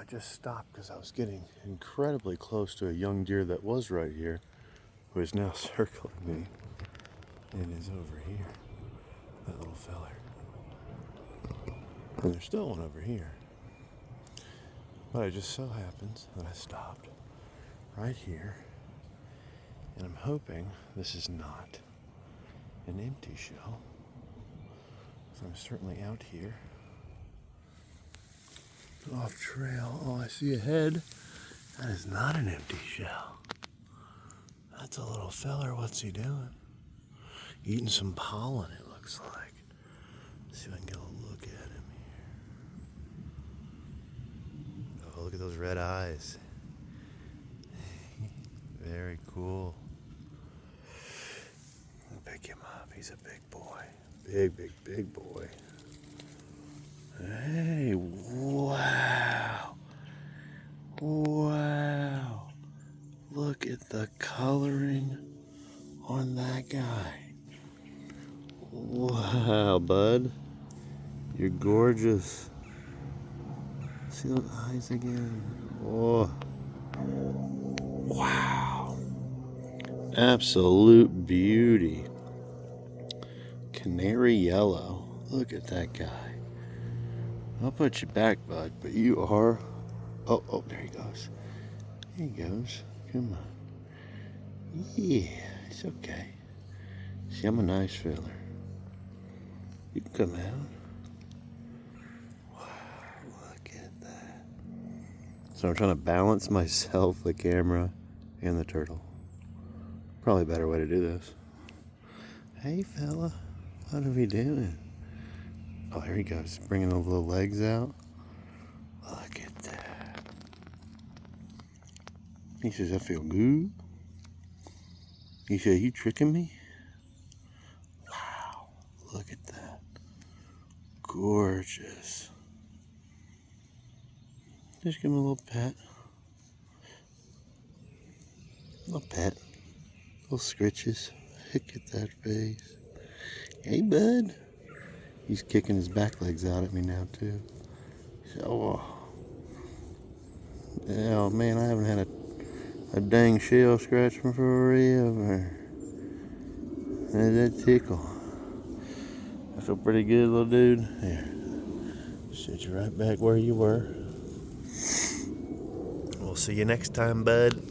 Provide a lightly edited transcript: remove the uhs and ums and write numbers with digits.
I just stopped because I was getting incredibly close to a young deer that was right here, who is now circling me and is over here. That little feller. And there's still one over here. But it just so happens that I stopped right here, and I'm hoping this is not an empty shell. So I'm certainly out here. Off trail. Oh, I see a head. That is not an empty shell. That's a little feller. What's he doing? Eating some pollen, it looks like. Let's see if I can get a look at him here. Oh, look at those red eyes. Very cool. I'll pick him up. He's a big boy. Big boy. Hey, wow. Wow. Look at the coloring on that guy. Wow, bud. You're gorgeous. See those eyes again? Oh. Wow. Absolute beauty. Canary yellow. Look at that guy. I'll put you back, bud, but you are... Oh, there he goes. There he goes. Come on. Yeah, it's okay. See, I'm a nice fella. You can come out. Wow, look at that. So I'm trying to balance myself, the camera, and the turtle. Probably a better way to do this. Hey, fella. What are we doing? Oh, here he goes. Bringing those little legs out. Look at that. He says, I feel good. He said, you tricking me? Wow. Look at that. Gorgeous. Just give him a little pet. Little pet. Little scritches. Look at that face. Hey, bud. He's kicking his back legs out at me now, too. Oh, oh man, I haven't had a dang shell scratch me forever. That tickle. I feel pretty good, little dude. Here. Set you right back where you were. We'll see you next time, bud.